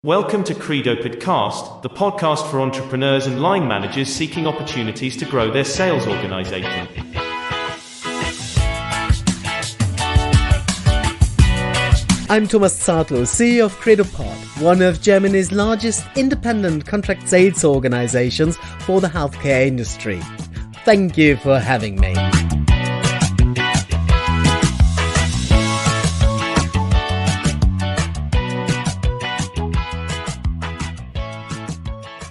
Welcome to Credo Podcast, the podcast for entrepreneurs and line managers seeking opportunities to grow their sales organization. I'm Thomas Zartlo, CEO of CredoPod, one of Germany's largest independent contract sales organizations for the healthcare industry. Thank you for having me.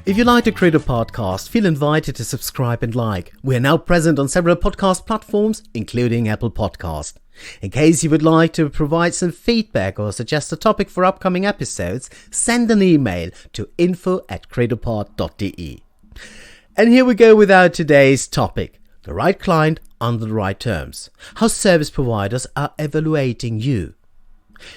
If you like the Credo Podcast, feel invited to subscribe and like. We are now present on several podcast platforms, including Apple Podcast. In case you would like to provide some feedback or suggest a topic for upcoming episodes, send an email to info@credopod.de. And here we go with our today's topic, the right client under the right terms. How service providers are evaluating you.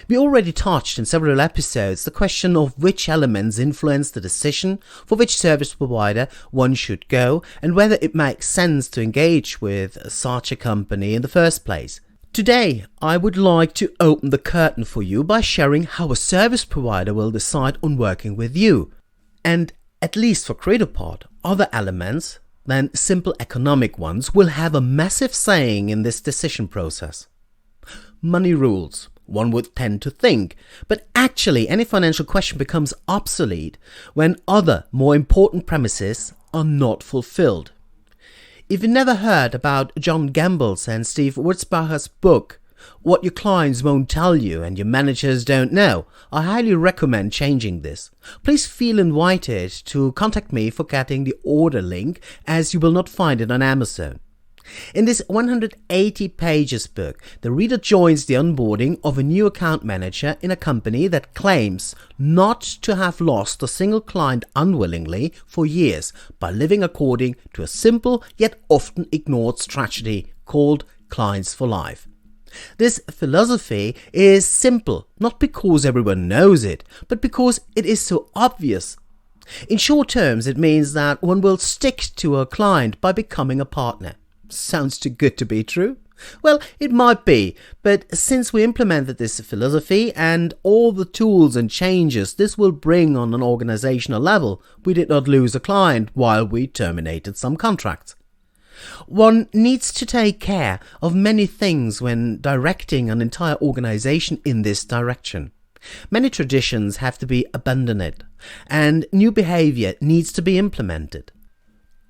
We already touched in several episodes the question of which elements influence the decision for which service provider one should go and whether it makes sense to engage with such a company in the first place. Today, I would like to open the curtain for you by sharing how a service provider will decide on working with you. And at least for CredoPod, other elements than simple economic ones will have a massive saying in this decision process. Money rules. One would tend to think, but actually any financial question becomes obsolete when other, more important premises are not fulfilled. If you never heard about John Gamble's and Steve Wurzbacher's book, What Your Clients Won't Tell You and Your Managers Don't Know, I highly recommend changing this. Please feel invited to contact me for getting the order link, as you will not find it on Amazon. In this 180 pages book, the reader joins the onboarding of a new account manager in a company that claims not to have lost a single client unwillingly for years by living according to a simple yet often ignored strategy called Clients for Life. This philosophy is simple, not because everyone knows it, but because it is so obvious. In short terms, it means that one will stick to a client by becoming a partner. Sounds too good to be true? Well, it might be, but since we implemented this philosophy and all the tools and changes this will bring on an organizational level, we did not lose a client while we terminated some contracts. One needs to take care of many things when directing an entire organization in this direction. Many traditions have to be abandoned, and new behavior needs to be implemented.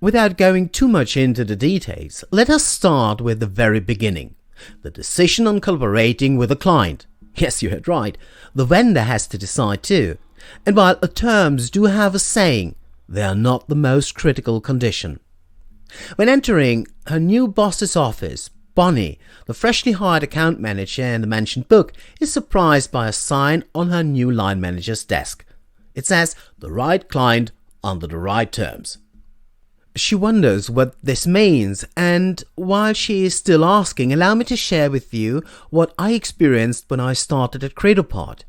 Without going too much into the details, let us start with the very beginning. The decision on collaborating with a client. Yes, you heard right. The vendor has to decide too. And while the terms do have a saying, they are not the most critical condition. When entering her new boss's office, Bonnie, the freshly hired account manager in the mentioned book, is surprised by a sign on her new line manager's desk. It says, "The right client under the right terms." She wonders what this means, and while she is still asking, allow me to share with you what I experienced when I started at CredoPod.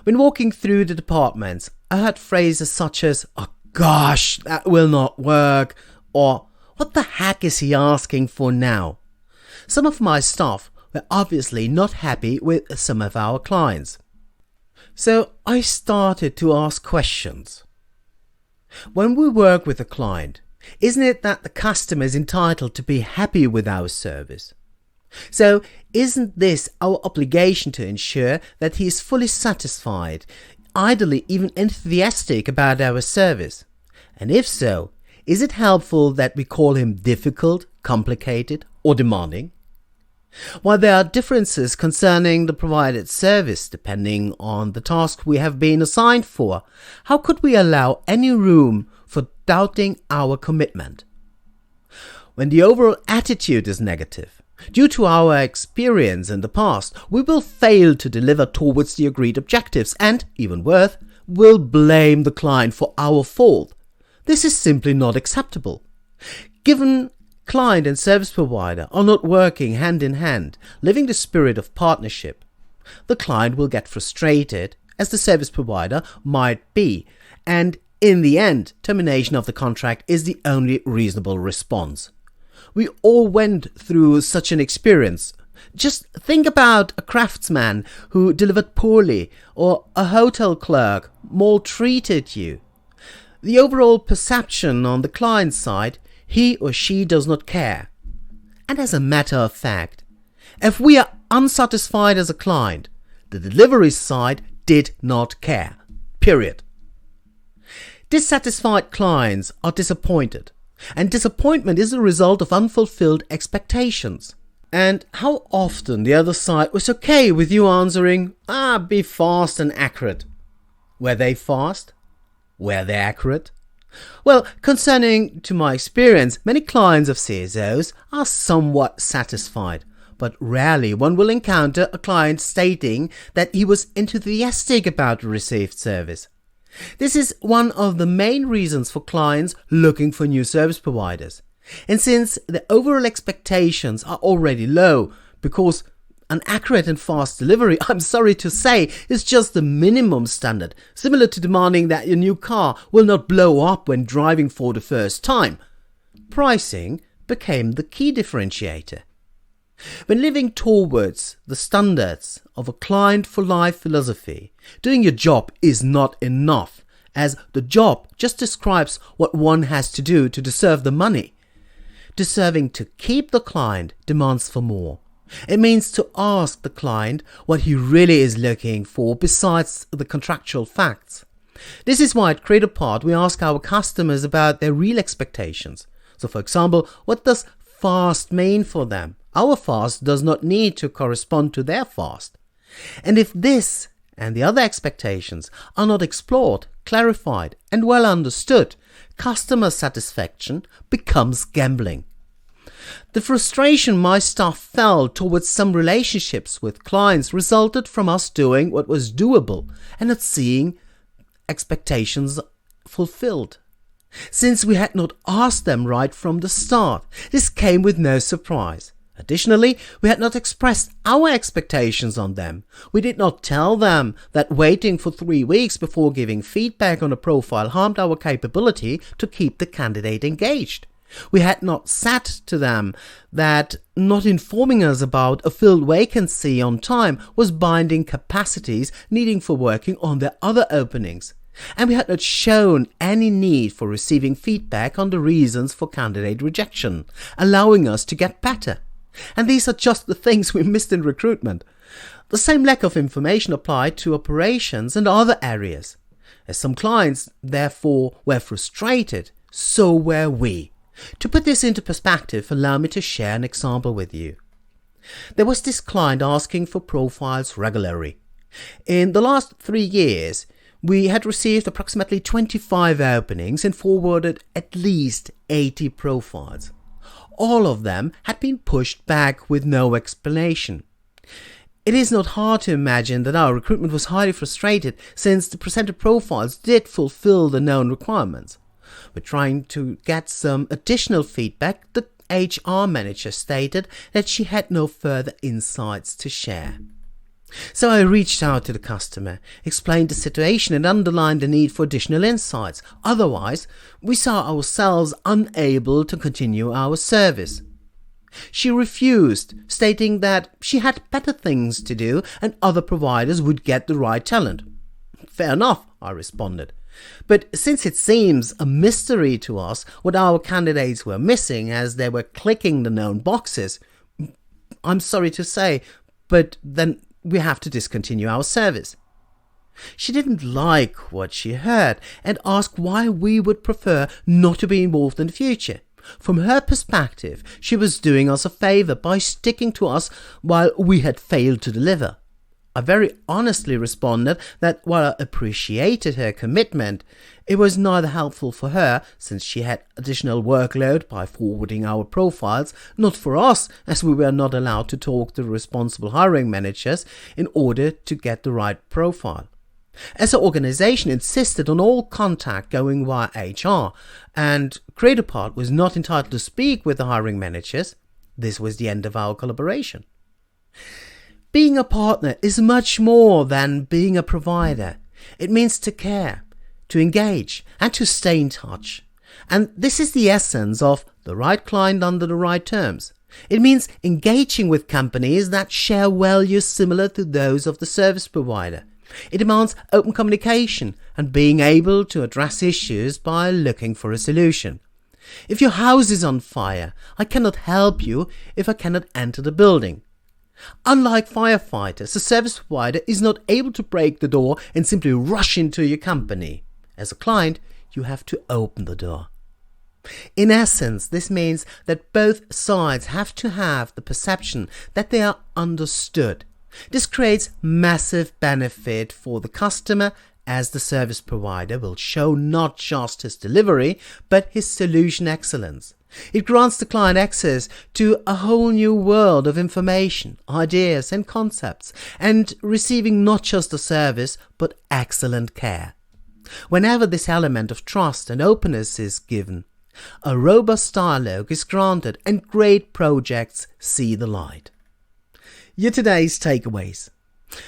When walking through the departments, I heard phrases such as, "Oh gosh, that will not work," or "What the heck is he asking for now?" Some of my staff were obviously not happy with some of our clients. So I started to ask questions. When we work with a client, isn't it that the customer is entitled to be happy with our service? So isn't this our obligation to ensure that he is fully satisfied, ideally even enthusiastic about our service? And if so, is it helpful that we call him difficult, complicated, or demanding? While there are differences concerning the provided service depending on the task we have been assigned for, how could we allow any room for doubting our commitment? When the overall attitude is negative, due to our experience in the past, we will fail to deliver towards the agreed objectives and, even worse, will blame the client for our fault. This is simply not acceptable. Given client and service provider are not working hand in hand, living the spirit of partnership, the client will get frustrated, as the service provider might be, and in the end, termination of the contract is the only reasonable response. We all went through such an experience. Just think about a craftsman who delivered poorly or a hotel clerk maltreated you. The overall perception on the client side, he or she does not care. And as a matter of fact, if we are unsatisfied as a client, the delivery side did not care. Period. Dissatisfied clients are disappointed, and disappointment is a result of unfulfilled expectations. And how often the other side was okay with you answering, be fast and accurate. Were they fast? Were they accurate? Well, concerning to my experience, many clients of CSOs are somewhat satisfied, but rarely one will encounter a client stating that he was enthusiastic about the received service. This is one of the main reasons for clients looking for new service providers. And since the overall expectations are already low, because an accurate and fast delivery, I'm sorry to say, is just the minimum standard, similar to demanding that your new car will not blow up when driving for the first time. Pricing became the key differentiator. When living towards the standards of a client-for-life philosophy, doing your job is not enough, as the job just describes what one has to do to deserve the money. Deserving to keep the client demands for more. It means to ask the client what he really is looking for besides the contractual facts. This is why at Credapart we ask our customers about their real expectations. So for example, what does fast mean for them? Our fast does not need to correspond to their fast. And if this and the other expectations are not explored, clarified and well understood, customer satisfaction becomes gambling. The frustration my staff felt towards some relationships with clients resulted from us doing what was doable and not seeing expectations fulfilled. Since we had not asked them right from the start, this came with no surprise. Additionally, we had not expressed our expectations on them. We did not tell them that waiting for 3 weeks before giving feedback on a profile harmed our capability to keep the candidate engaged. We had not said to them that not informing us about a filled vacancy on time was binding capacities needing for working on their other openings. And we had not shown any need for receiving feedback on the reasons for candidate rejection, allowing us to get better. And these are just the things we missed in recruitment. The same lack of information applied to operations and other areas. As some clients, therefore, were frustrated, so were we. To put this into perspective, allow me to share an example with you. There was this client asking for profiles regularly. In the last 3 years, we had received approximately 25 openings and forwarded at least 80 profiles. All of them had been pushed back with no explanation. It is not hard to imagine that our recruitment was highly frustrated since the presented profiles did fulfill the known requirements. We're trying to get some additional feedback. The HR manager stated that she had no further insights to share. So I reached out to the customer, explained the situation and underlined the need for additional insights. Otherwise, we saw ourselves unable to continue our service. She refused, stating that she had better things to do and other providers would get the right talent. Fair enough, I responded. But since it seems a mystery to us what our candidates were missing as they were clicking the known boxes, I'm sorry to say, but then we have to discontinue our service. She didn't like what she heard and asked why we would prefer not to be involved in the future. From her perspective, she was doing us a favor by sticking to us while we had failed to deliver. I very honestly responded that while I appreciated her commitment, it was neither helpful for her, since she had additional workload by forwarding our profiles, not for us, as we were not allowed to talk to responsible hiring managers in order to get the right profile. As our organization insisted on all contact going via HR, and Credapart was not entitled to speak with the hiring managers, this was the end of our collaboration. Being a partner is much more than being a provider. It means to care, to engage, and to stay in touch. And this is the essence of the right client under the right terms. It means engaging with companies that share values similar to those of the service provider. It demands open communication and being able to address issues by looking for a solution. If your house is on fire, I cannot help you if I cannot enter the building. Unlike firefighters, a service provider is not able to break the door and simply rush into your company. As a client, you have to open the door. In essence, this means that both sides have to have the perception that they are understood. This creates massive benefit for the customer, as the service provider will show not just his delivery, but his solution excellence. It grants the client access to a whole new world of information, ideas and concepts, and receiving not just a service, but excellent care. Whenever this element of trust and openness is given, a robust dialogue is granted and great projects see the light. Your today's takeaways.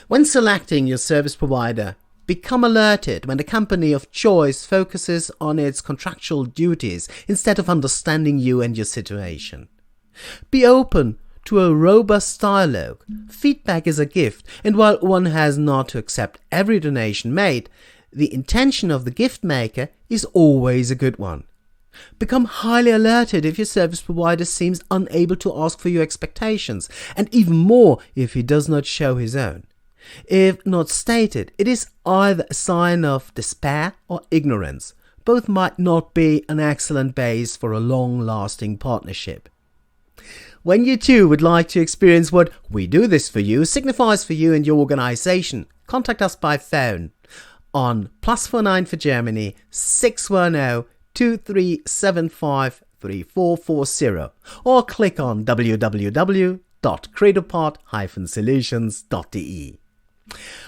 When selecting your service provider, become alerted when the company of choice focuses on its contractual duties instead of understanding you and your situation. Be open to a robust dialogue. Feedback is a gift, and while one has not to accept every donation made, the intention of the gift maker is always a good one. Become highly alerted if your service provider seems unable to ask for your expectations, and even more if he does not show his own. If not stated, it is either a sign of despair or ignorance. Both might not be an excellent base for a long-lasting partnership. When you too would like to experience what We Do This For You signifies for you and your organization, contact us by phone on +49 for Germany 610-2375-3440 or click on www.credopod-solutions.de.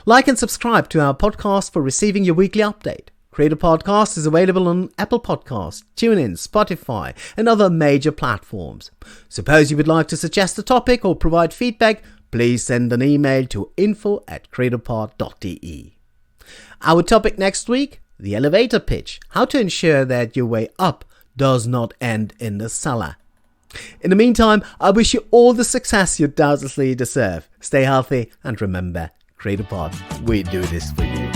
Like and subscribe to our podcast for receiving your weekly update. Credo Podcast is available on Apple Podcasts, TuneIn, Spotify, and other major platforms. Suppose you would like to suggest a topic or provide feedback, please send an email to info@credopod.de. Our topic next week, the elevator pitch, how to ensure that your way up does not end in the cellar. In the meantime, I wish you all the success you doubtlessly deserve. Stay healthy and remember, Credopod, we do this for you.